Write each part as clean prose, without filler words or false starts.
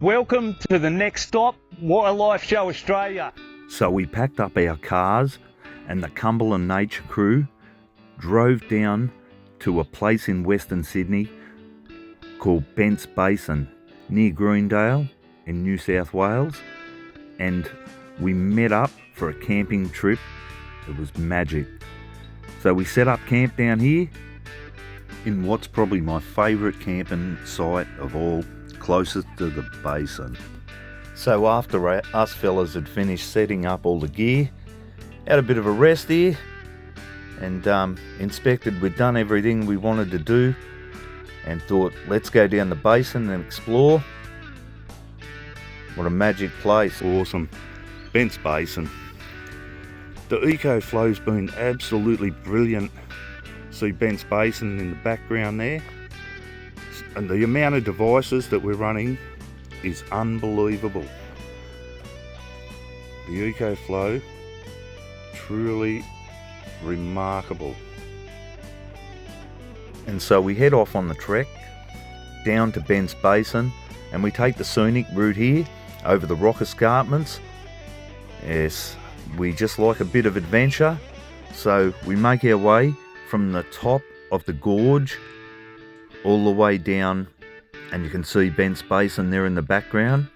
Welcome to the next stop, Wildlife Show Australia. So we packed up our cars and the Cumberland Nature Crew drove down to a place in Western Sydney called Bents Basin near Greendale in New South Wales, and we met up for a camping trip. It was magic. So we set up camp down here in what's probably my favourite camping site of all, closest to the basin. So after us fellas had finished setting up all the gear, had a bit of a rest here and inspected, we'd done everything we wanted to do and thought, let's go down the basin and explore. What a magic place. Awesome. Bents Basin. The eco flow's been absolutely brilliant. See Bents Basin in the background there, and the amount of devices that we're running is unbelievable. The eco flow, truly remarkable. And so we head off on the trek down to Bents Basin, and we take the scenic route here over the rock escarpments. Yes, we just like a bit of adventure, so we make our way from the top of the gorge all the way down, and you can see Bents Basin there in the background.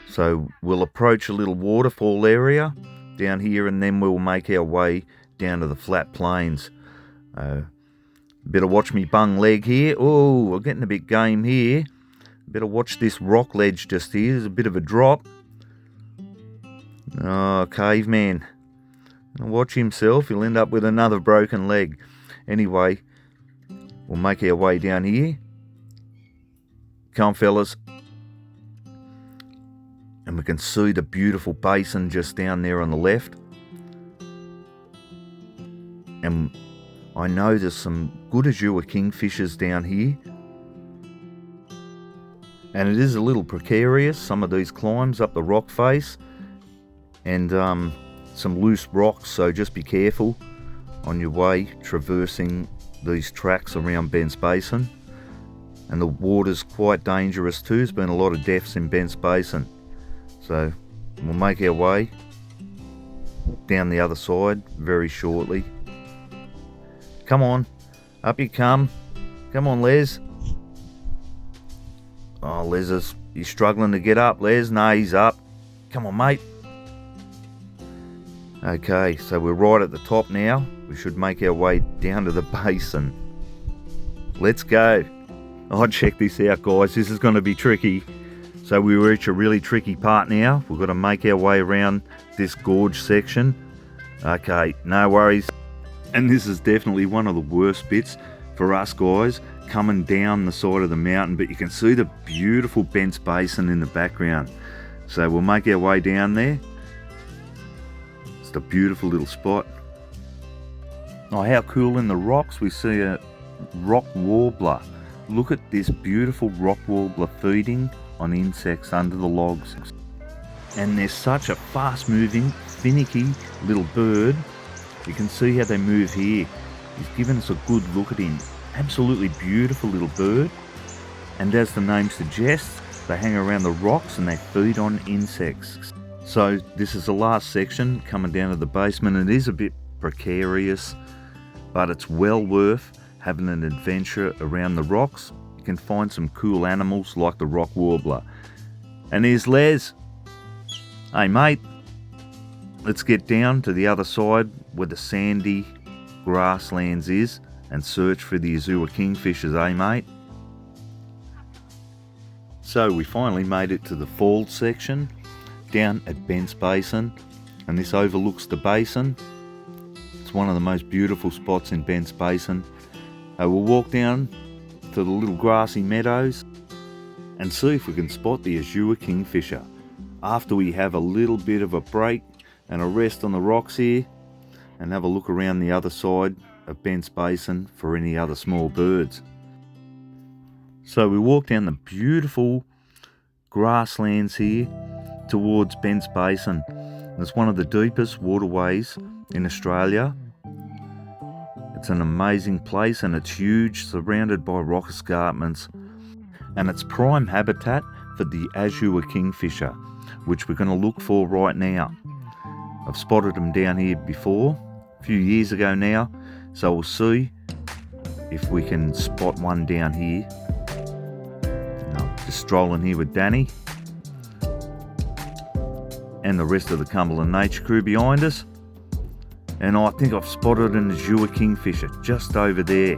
So we'll approach a little waterfall area down here, and then we'll make our way down to the flat plains. Better watch me bung leg here. Oh, we're getting a bit game here. Better watch this rock ledge just here. There's a bit of a drop. Oh, caveman. Watch himself, he'll end up with another broken leg. Anyway, we'll make our way down here. Come on, fellas. And we can see the beautiful basin just down there on the left. And I know there's some good azure kingfishers down here. And it is a little precarious, some of these climbs up the rock face. And some loose rocks, so just be careful on your way traversing these tracks around Bents Basin. And the water's quite dangerous too. There's been a lot of deaths in Bents Basin. So we'll make our way down the other side very shortly. Come on, up you come. Come on, Les. Oh, Les, he's struggling to get up, Les. No, he's up. Come on, mate. Okay, so we're right at the top now. We should make our way down to the basin. Let's go. Oh, check this out, guys. This is going to be tricky. So we reach a really tricky part now. We've got to make our way around this gorge section. Okay, no worries. And this is definitely one of the worst bits for us guys, coming down the side of the mountain. But you can see the beautiful Bents Basin in the background. So we'll make our way down there. A beautiful little spot. Oh, how cool! In the rocks we see a rock warbler. Look at this beautiful rock warbler feeding on insects under the logs. And they're such a fast moving, finicky little bird. You can see how they move here. He's given us a good look at him. Absolutely beautiful little bird. And as the name suggests, they hang around the rocks and they feed on insects. So this is the last section coming down to the basement. It is a bit precarious, but it's well worth having an adventure around the rocks. You can find some cool animals like the rock warbler. And here's Les. Hey mate, let's get down to the other side where the sandy grasslands is and search for the azure kingfishers, eh mate? So we finally made it to the falls section down at Bents Basin, and this overlooks the basin. It's one of the most beautiful spots in Bents Basin. We'll walk down to the little grassy meadows and see if we can spot the azure kingfisher after we have a little bit of a break and a rest on the rocks here, and have a look around the other side of Bents Basin for any other small birds. So we walk down the beautiful grasslands here towards Bents Basin. It's one of the deepest waterways in Australia. It's an amazing place and it's huge, surrounded by rock escarpments. And its prime habitat for the azure kingfisher, which we're going to look for right now. I've spotted them down here before, a few years ago now, so we'll see if we can spot one down here. Just strolling here with Danny and the rest of the Cumberland Nature Crew behind us, and I think I've spotted an azure kingfisher just over there.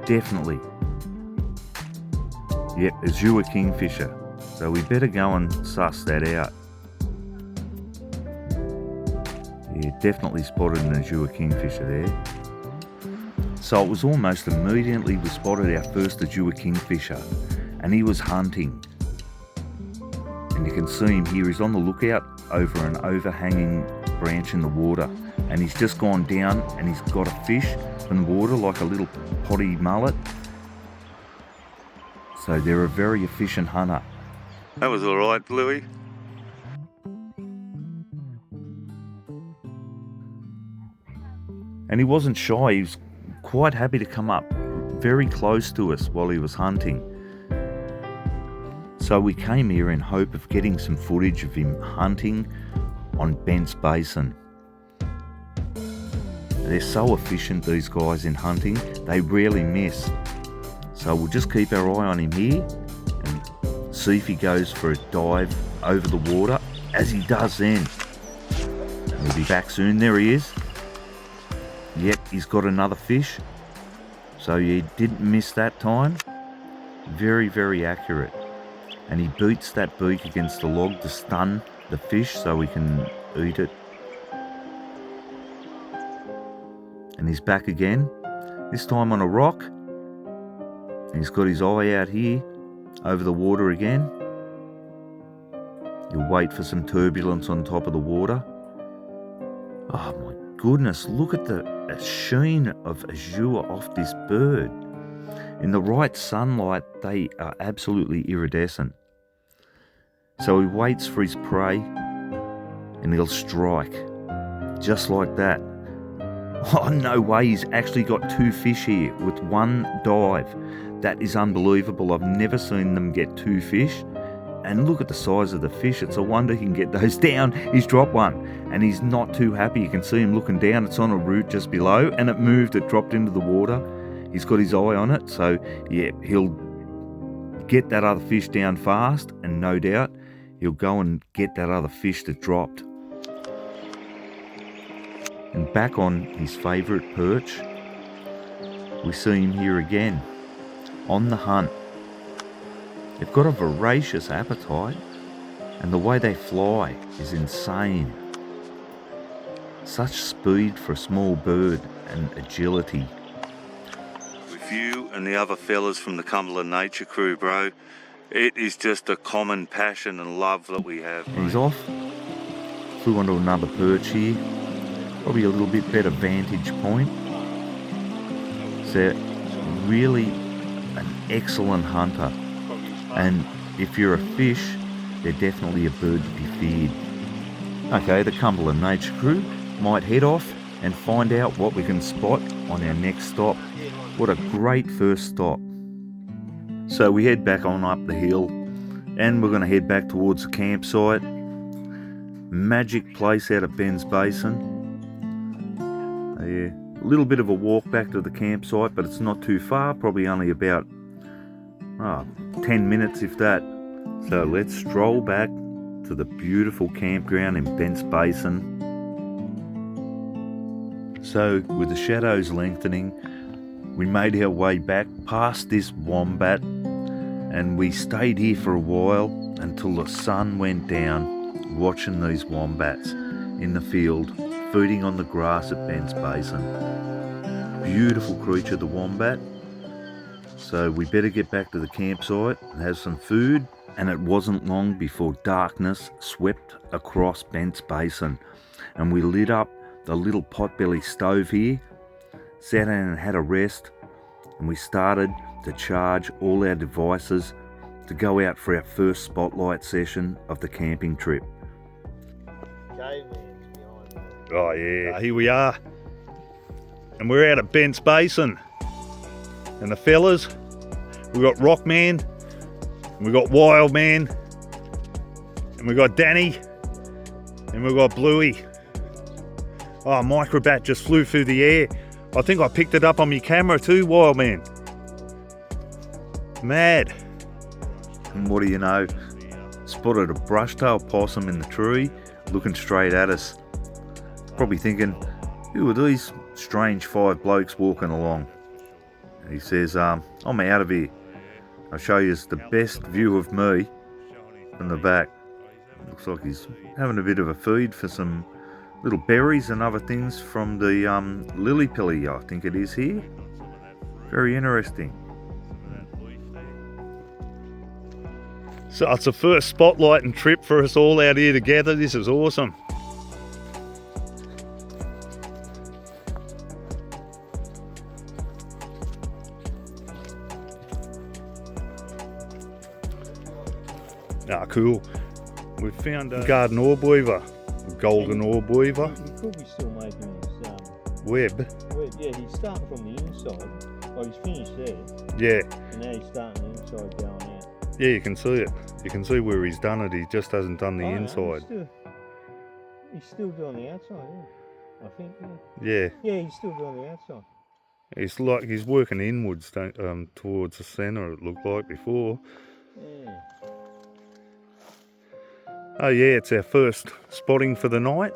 Definitely. Yep, azure kingfisher. So we better go and suss that out. Yeah, definitely spotted an azure kingfisher there. So it was almost immediately we spotted our first azure kingfisher, and he was hunting. And you can see him here, he's on the lookout over an overhanging branch in the water, and he's just gone down and he's got a fish in the water like a little potty mullet. So they're a very efficient hunter. That was alright, Louis. And he wasn't shy, he was quite happy to come up very close to us while he was hunting. So we came here in hope of getting some footage of him hunting on Bents Basin. They're so efficient, these guys, in hunting, they rarely miss. So we'll just keep our eye on him here and see if he goes for a dive over the water. As he does then, he'll be back soon. There he is. Yep, he's got another fish. So he didn't miss that time. Very, very accurate. And he beats that beak against the log to stun the fish so we can eat it. And he's back again, this time on a rock. He's got his eye out here over the water again. He'll wait for some turbulence on top of the water. Oh my goodness, look at the sheen of azure off this bird. In the right sunlight, they are absolutely iridescent. So he waits for his prey and he'll strike, just like that. Oh, no way, he's actually got two fish here with one dive. That is unbelievable. I've never seen them get two fish. And look at the size of the fish. It's a wonder he can get those down. He's dropped one and he's not too happy. You can see him looking down. It's on a root just below and it moved, it dropped into the water. He's got his eye on it. So yeah, he'll get that other fish down fast, and no doubt he'll go and get that other fish that dropped. And back on his favourite perch, we see him here again, on the hunt. They've got a voracious appetite, and the way they fly is insane. Such speed for a small bird and agility. With you and the other fellas from the Cumberland Nature Crew, bro, it is just a common passion and love that we have. And he's off. Flew onto another perch here. Probably a little bit better vantage point. So really an excellent hunter. And if you're a fish, they're definitely a bird to be feared. Okay, the Cumberland Nature Crew might head off and find out what we can spot on our next stop. What a great first stop. So we head back on up the hill and we're going to head back towards the campsite. Magic place out of Bents Basin. Yeah, a little bit of a walk back to the campsite, but it's not too far, probably only about 10 minutes if that. So let's stroll back to the beautiful campground in Bents Basin. So with the shadows lengthening, we made our way back past this wombat, and we stayed here for a while until the sun went down, watching these wombats in the field feeding on the grass at Bents Basin. Beautiful creature, the wombat. So we better get back to the campsite and have some food. And it wasn't long before darkness swept across Bents Basin, and we lit up the little potbelly stove here, sat down and had a rest, and we started to charge all our devices to go out for our first spotlight session of the camping trip. Oh yeah, here we are, and we're out of Bents Basin, and the fellas, we've got Rockman, We got Wild Man, and we got Danny, and we got Bluey. Oh, microbat just flew through the air. I think I picked it up on my camera too, Wild Man. Mad. And what do you know? Spotted a brushtail possum in the tree, looking straight at us. Probably thinking, who are these strange 5 blokes walking along? And he says, I'm out of here. I'll show you the best view of me from the back. Looks like he's having a bit of a feed for some little berries and other things from the lily pilly, I think it is here. Very interesting. So it's the first spotlighting trip for us all out here together. This is awesome. Ah, cool. We've found a garden orb weaver, golden orb weaver. He's probably still making his Web. yeah, he's starting from the inside. Oh, he's finished there. Yeah. And now he's starting the inside going out. Yeah, you can see it. You can see where he's done it. He just hasn't done the inside. No, he's still doing the outside, yeah. I think, yeah. Yeah. Yeah, he's still doing the outside. It's like he's working inwards towards the centre, it looked like before. Yeah. Oh yeah, it's our first spotting for the night.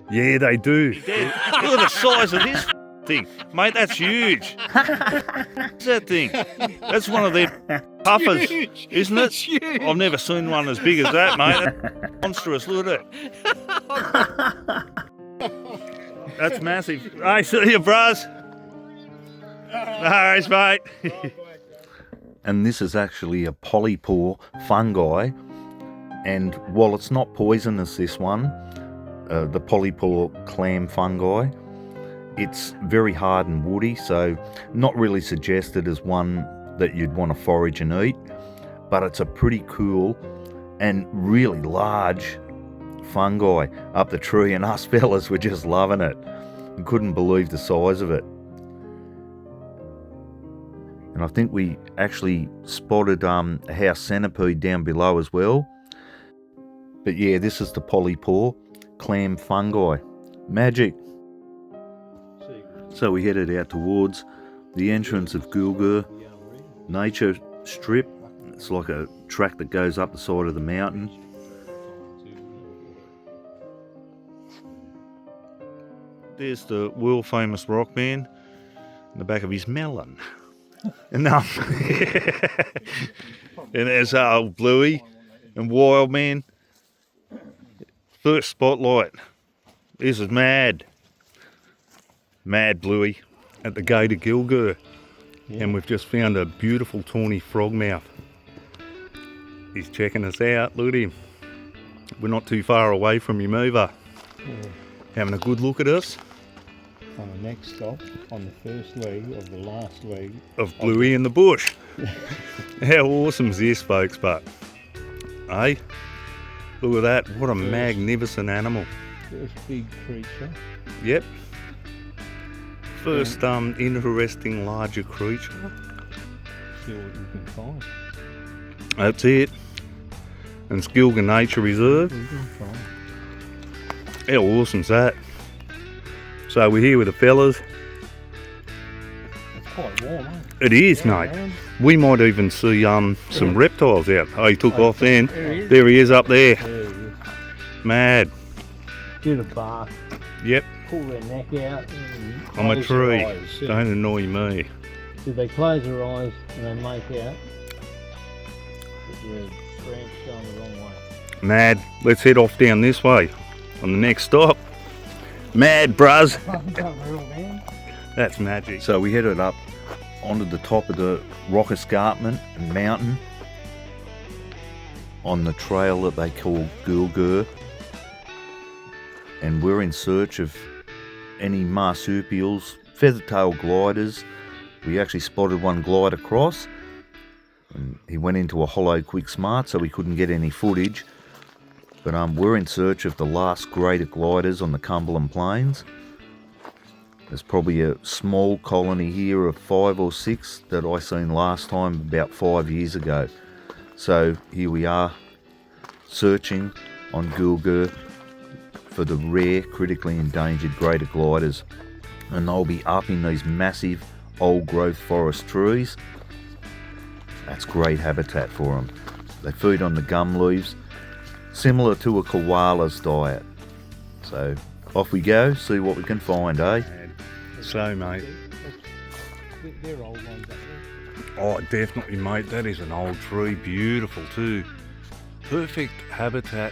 Yeah, they do. Look at the size of this thing. Mate, that's huge. What's that thing? That's one of their puffers, isn't it? Huge. I've never seen one as big as that, mate. That's monstrous, look at it. That's massive. Hey, see you, bros. No worries, mate. And this is actually a polypore fungi, and while it's not poisonous, this one, the polypore clam fungi, it's very hard and woody, so not really suggested as one that you'd want to forage and eat, but it's a pretty cool and really large fungi up the tree, and us fellas were just loving it. We couldn't believe the size of it. And I think we actually spotted a house centipede down below as well. But yeah, this is the polypore clam fungi. Magic. So we headed out towards the entrance of Cumberland Nature Strip. It's like a track that goes up the side of the mountain. There's the world famous rock man in the back of his melon. And there's old Bluey and Wild Man. First spotlight. This is mad. Mad Bluey at the gate of Cumberland. Yeah. And we've just found a beautiful tawny frogmouth. He's checking us out. Look at him. We're not too far away from him either. Yeah. Having a good look at us. On the next stop, on the first leg of the last leg of Bluey in the bush. How awesome is this, folks? But hey, look at that! What a magnificent animal! First big creature. Yep. First interesting larger creature. See what you can find. That's it. And Cumberland Nature Reserve. How awesome's that? So we're here with the fellas. It's quite warm, eh? It is, mate. Man. We might even see some reptiles out. Oh, he took off then. There he is up there. Mad. Do the bark. Yep. Pull their neck out. On a tree. Don't annoy me. So they close their eyes and they make out. But the branch going the wrong way. Mad. Let's head off down this way on the next stop. Mad, bruz. That's magic. So we headed up onto the top of the rock escarpment and mountain on the trail that they call Cumberland. And we're in search of any marsupials, feathertail gliders. We actually spotted one glide across. And he went into a hollow quick smart, so we couldn't get any footage. But we're in search of the last greater gliders on the Cumberland Plains. There's probably a small colony here of 5 or 6 that I seen last time about 5 years ago. So here we are searching on Google for the rare critically endangered greater gliders, and they'll be up in these massive old growth forest trees. That's great habitat for them. They feed on the gum leaves, similar to a koala's diet. So off we go, see what we can find, eh? So, mate. They're old ones, aren't they? Oh, definitely, mate. That is an old tree. Beautiful, too. Perfect habitat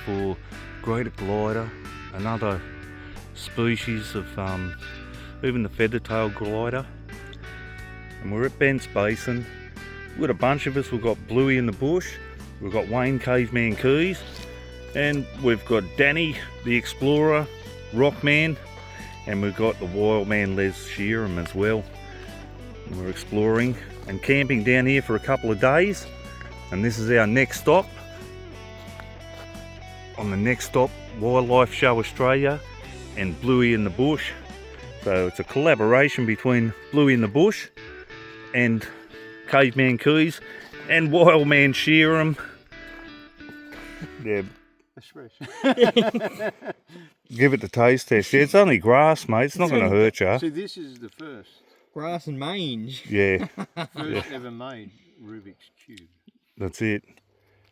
for greater glider, another species of even the feather-tailed glider. And we're at Bents Basin. We've got a bunch of us. We've got Bluey in the bush. We've got Wayne Caveman Keys. And we've got Danny the Explorer, Rockman. And we've got the wild man Les Sheeran as well. And we're exploring and camping down here for a couple of days. And this is our next stop. On the next stop, Wildlife Show Australia and Bluey in the Bush. So it's a collaboration between Bluey in the Bush and Caveman Keys and Wild Man Sheeran. Yeah. That's fresh. Give it the taste test. Yeah, it's only grass, mate. It's not going to hurt you. So this is the first. Grass and mange. Yeah, First ever made Rubik's Cube. that's it.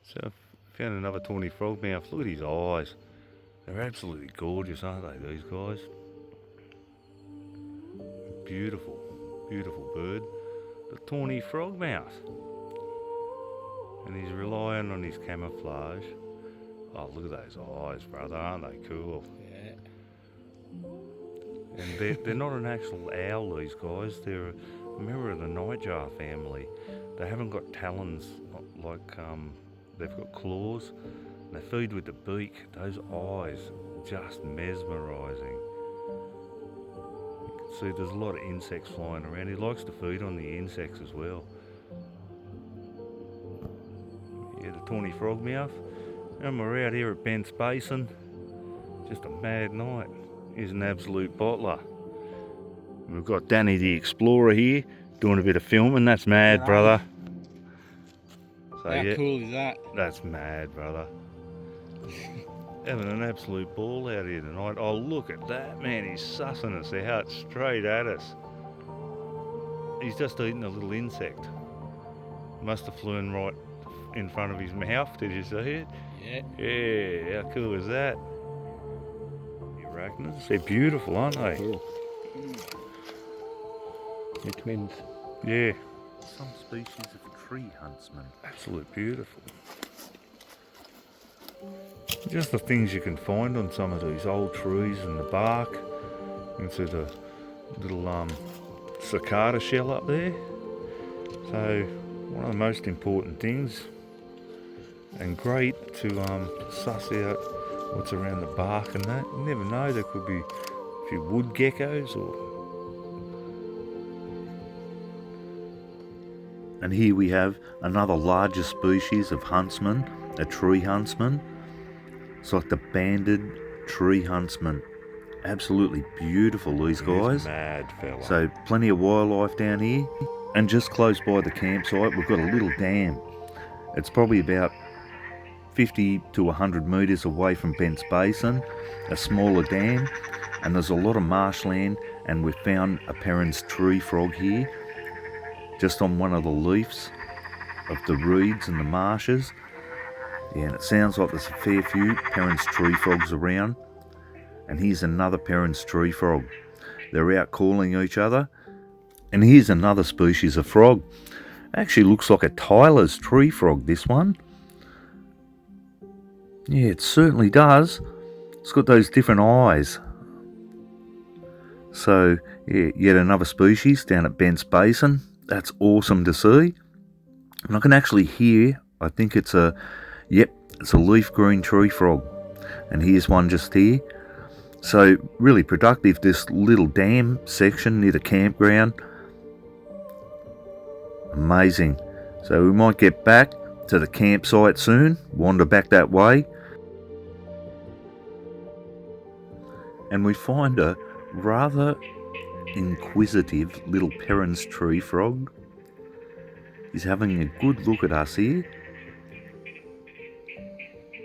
So I found another tawny frogmouth. Look at his eyes. They're absolutely gorgeous, aren't they, these guys? Beautiful, beautiful bird. The tawny frogmouth. And he's relying on his camouflage. Oh, look at those eyes, brother. Aren't they cool? Yeah. And they're not an actual owl, these guys. They're a member of the nightjar family. They haven't got talons like they've got claws. They feed with the beak. Those eyes, just mesmerising. You can see there's a lot of insects flying around. He likes to feed on the insects as well. Yeah, the tawny frogmouth. And we're out here at Bents Basin. Just a mad night. He's an absolute bottler. We've got Danny the Explorer here doing a bit of filming. That's mad, brother. So How yeah, cool is that? that's mad, brother. Having an absolute ball out here tonight. Oh, look at that, man. He's sussing us out straight at us. He's just eaten a little insect. Must have flown right in front of his mouth. Did you see it? Yeah. Yeah, how cool is that? You arachnids? They're beautiful, aren't they? Cool. They're twins. Yeah, Some species of tree huntsman. absolute beautiful. Just the things you can find on some of these old trees and the bark. You can see the little cicada shell up there. So one of the most important things, and great to suss out what's around the bark and that. You never know, there could be a few wood geckos or... And here we have another larger species of huntsman, a tree huntsman. It's like the banded tree huntsman. Absolutely beautiful, these guys. Mad fella. So plenty of wildlife down here. And just close by the campsite, we've got a little dam. It's probably about 50 to 100 metres away from Bents Basin, a smaller dam, and there's a lot of marshland, and we've found a Perrin's tree frog here, just on one of the leaves of the reeds and the marshes. Yeah, and it sounds like there's a fair few Perrin's tree frogs around. And here's another Perrin's tree frog. They're out calling each other. And here's another species of frog. Actually looks like a Tyler's tree frog, this one. Yeah, it certainly does. It's got those different eyes. So, yeah, yet another species down at Bents Basin. That's awesome to see. And I can actually hear, I think it's a leaf green tree frog. And here's one just here. So, really productive, this little dam section near the campground. Amazing. So we might get back to the campsite soon, wander back that way, and we find a rather inquisitive little Perrin's tree frog is having a good look at us here.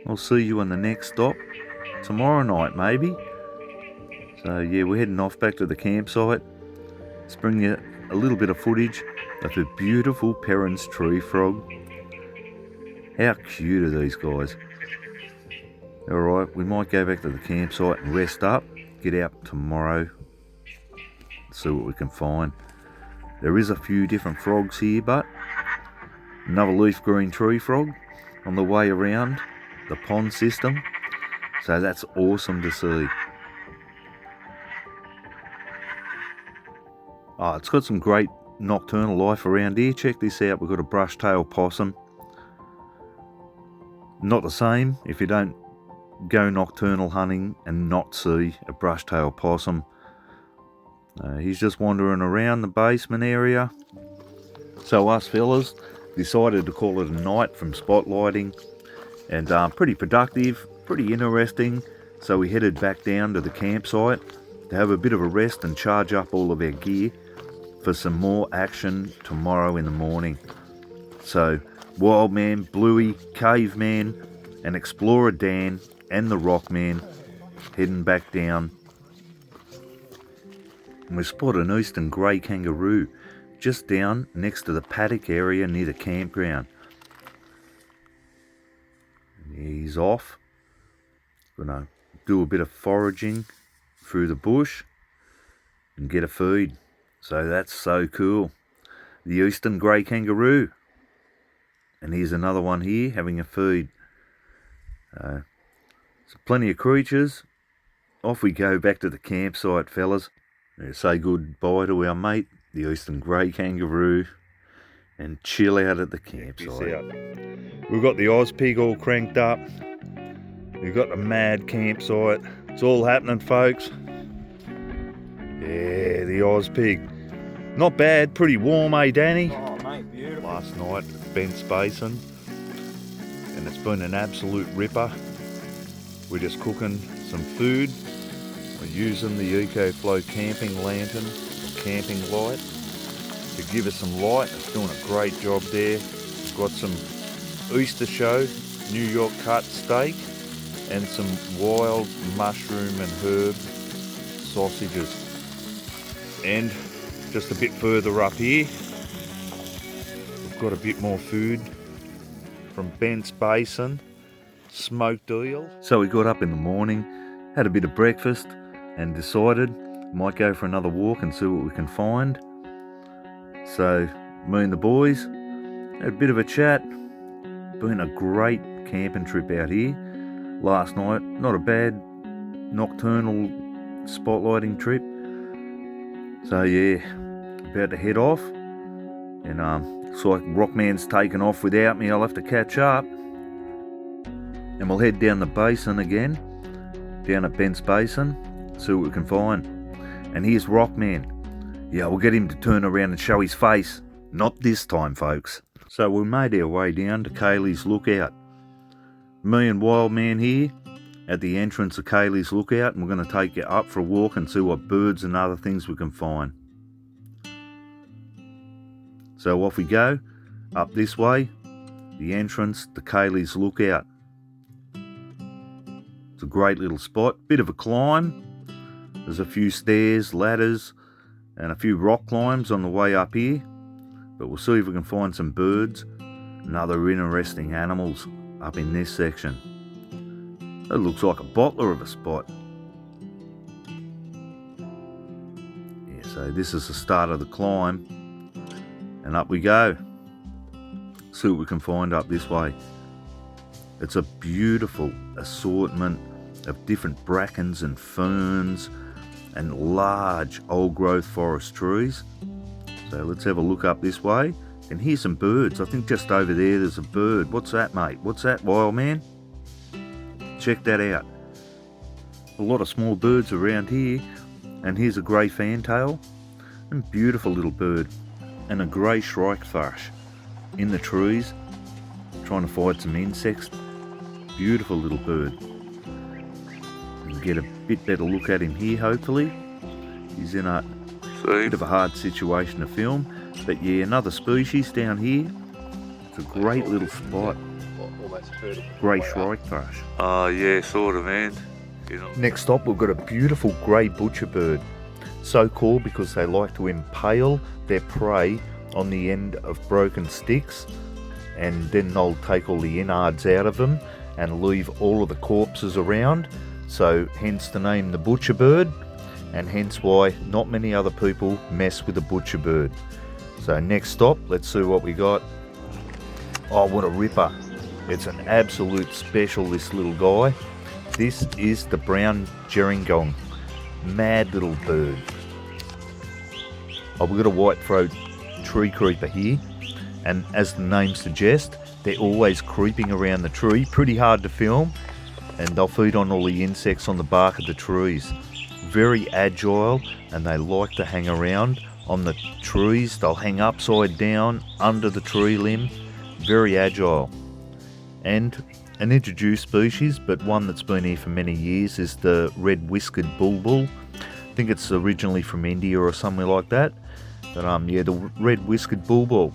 I'll see you on the next stop tomorrow night maybe. So yeah, we're heading off back to the campsite. Let's bring you a little bit of footage of the beautiful Perrin's tree frog. How cute are these guys? Alright, we might go back to the campsite and rest up, get out tomorrow, see what we can find. There is a few different frogs here, but another leaf green tree frog on the way around the pond system, so that's awesome to see. Oh, it's got some great nocturnal life around here. Check this out, we've got a brush-tailed possum. Not the same if you don't go nocturnal hunting and not see a brush-tailed possum. He's just wandering around the basement area. So us fellas decided to call it a night from spotlighting, and pretty productive, pretty interesting. So we headed back down to the campsite to have a bit of a rest and charge up all of our gear for some more action tomorrow in the morning. So Wildman, Bluey, Caveman and Explorer Dan and the Rockman heading back down. And we spot an eastern grey kangaroo just down next to the paddock area near the campground. He's off. Gonna do a bit of foraging through the bush and get a feed. So that's so cool. The eastern grey kangaroo. And here's another one here having a feed. So plenty of creatures. Off we go back to the campsite, fellas. Say goodbye to our mate, the eastern grey kangaroo, and chill out at the campsite. We've got the Oz pig all cranked up. We've got the mad campsite. It's all happening, folks. Yeah, the Oz pig. Not bad, pretty warm, eh, Danny? Oh, mate, beautiful. Last night at Bents Basin, and it's been an absolute ripper. We're just cooking some food. We're using the EcoFlow camping lantern, or camping light, to give us some light. It's doing a great job there. We've got some Easter show, New York cut steak, and some wild mushroom and herb sausages. And just a bit further up here, we've got a bit more food from Bents Basin, smoked eel. So we got up in the morning, had a bit of breakfast, and decided we might go for another walk and see what we can find. So me and the boys had a bit of a chat. Been a great camping trip out here. Last night, not a bad nocturnal spotlighting trip. So yeah, about to head off, and looks like Rockman's taken off without me. I'll have to catch up, and we'll head down the basin again, down at Bents Basin, see what we can find. And here's Rockman. Yeah, we'll get him to turn around and show his face. Not this time, folks. So we made our way down to Cayley's Lookout. Me and Wildman here at the entrance of Cayley's Lookout, and we're going to take you up for a walk and see what birds and other things we can find. So off we go, up this way, the entrance to Cayley's Lookout. It's a great little spot, bit of a climb. There's a few stairs, ladders, and a few rock climbs on the way up here. But we'll see if we can find some birds and other interesting animals up in this section. That looks like a bottler of a spot. Yeah, so this is the start of the climb. And up we go. See what we can find up this way. It's a beautiful assortment of different brackens and ferns and large old growth forest trees. So let's have a look up this way. And here's some birds. I think just over there there's a bird. What's that, mate? What's that, Wildman? Check that out. A lot of small birds around here. And here's a grey fantail. And beautiful little bird. And a grey shrike thrush in the trees, trying to find some insects. Beautiful little bird. We'll get a bit better look at him here, hopefully. He's in a Bit of a hard situation to film, but yeah, another species down here. It's a great little spot. Grey shrike thrush. Oh yeah, sort of, man. You know. Next up, we've got a beautiful grey butcherbird. So called because they like to impale their prey on the end of broken sticks, and then they'll take all the innards out of them and leave all of the corpses around. So hence the name the butcherbird, and hence why not many other people mess with the butcherbird. So next stop, let's see what we got. Oh, what a ripper. It's an absolute special, this little guy. This is the brown gerringong. Mad little bird. Oh, we've got a white-throat tree creeper here, and as the name suggests, they're always creeping around the tree. Pretty hard to film, and they'll feed on all the insects on the bark of the trees. Very agile, and they like to hang around on the trees. They'll hang upside down under the tree limb. Very agile. And an introduced species, but one that's been here for many years, is the red-whiskered bulbul. I think it's originally from India or somewhere like that. But yeah, the red-whiskered bulbul.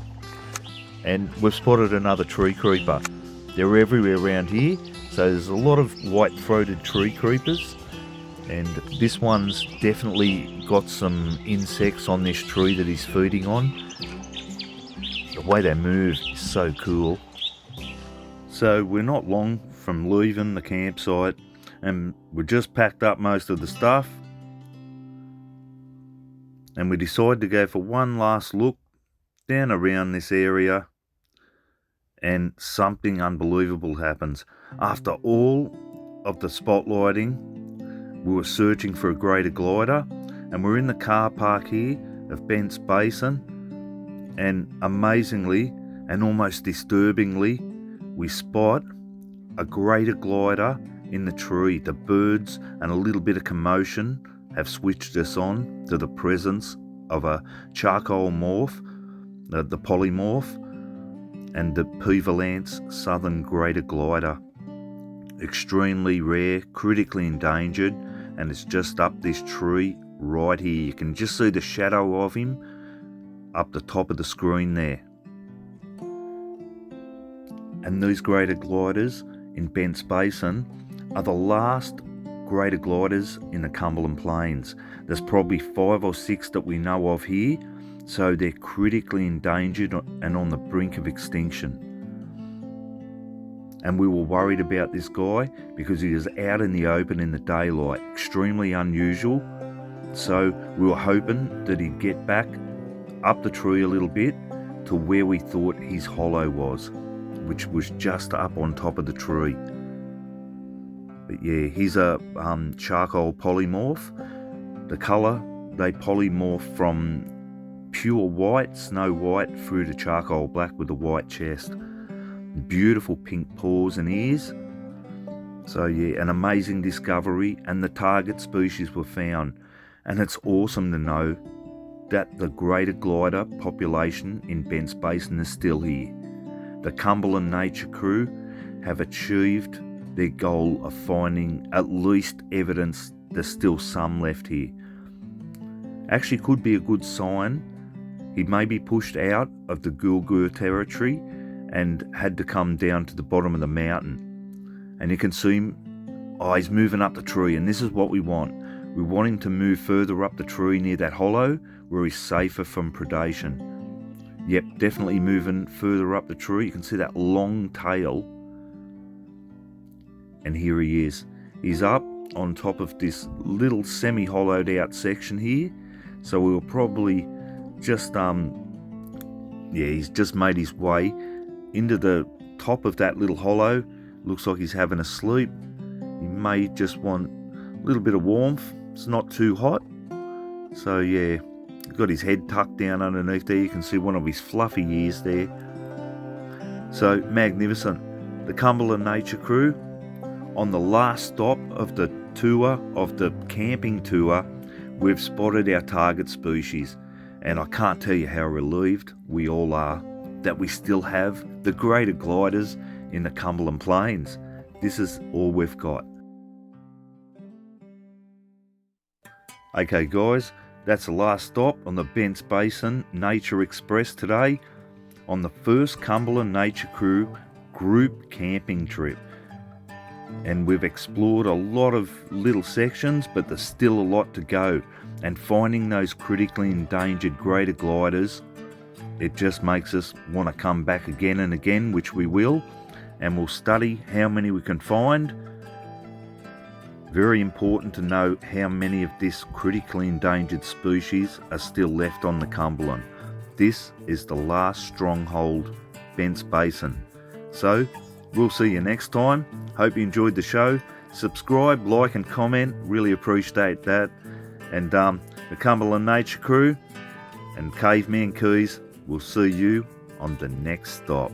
And we've spotted another tree creeper. They're everywhere around here, so there's a lot of white-throated tree creepers. And this one's definitely got some insects on this tree that he's feeding on. The way they move is so cool. So we're not long from leaving the campsite, and we just packed up most of the stuff, and we decided to go for one last look down around this area, and something unbelievable happens. After all of the spotlighting, we were searching for a greater glider, and we're in the car park here of Bents Basin, and amazingly and almost disturbingly, we spot a greater glider in the tree. The birds and a little bit of commotion have switched us on to the presence of a charcoal morph, the polymorph, and the Cumberland southern greater glider. Extremely rare, critically endangered, and it's just up this tree right here. You can just see the shadow of him up the top of the screen there. And these greater gliders in Bents Basin are the last greater gliders in the Cumberland Plains. There's probably 5 or 6 that we know of here, so they're critically endangered and on the brink of extinction. And we were worried about this guy because he was out in the open in the daylight, extremely unusual. So we were hoping that he'd get back up the tree a little bit to where we thought his hollow was, which was just up on top of the tree. But yeah, he's a charcoal polymorph. The colour, they polymorph from pure white, snow white, through to charcoal black with a white chest. Beautiful pink paws and ears. So yeah, an amazing discovery, and the target species were found. And it's awesome to know that the greater glider population in Bents Basin is still here. The Cumberland Nature Crew have achieved their goal of finding at least evidence there's still some left here. Actually could be a good sign. He may be pushed out of the Gulgur territory and had to come down to the bottom of the mountain. And you can see him, he's moving up the tree, and this is what we want. We want him to move further up the tree near that hollow where he's safer from predation. Yep, definitely moving further up the tree. You can see that long tail. And here he is. He's up on top of this little semi-hollowed out section here. So we'll probably just, he's just made his way into the top of that little hollow. Looks like he's having a sleep. He may just want a little bit of warmth. It's not too hot. So yeah, he's got his head tucked down underneath there. You can see one of his fluffy ears there. So magnificent. The Cumberland Nature Crew, on the last stop of the tour, of the camping tour, we've spotted our target species. And I can't tell you how relieved we all are that we still have the greater gliders in the Cumberland Plains. This is all we've got. Okay guys, that's the last stop on the Bents Basin Nature Express today on the first Cumberland Nature Crew group camping trip. And we've explored a lot of little sections, but there's still a lot to go. And finding those critically endangered greater gliders, it just makes us want to come back again and again, which we will, and we'll study how many we can find. Very important to know how many of this critically endangered species are still left on the Cumberland. This is the last stronghold, Bents Basin. So, we'll see you next time. Hope you enjoyed the show. Subscribe, like and comment, really appreciate that. And the Cumberland Nature Crew and Caveman Keys will see you on the next stop.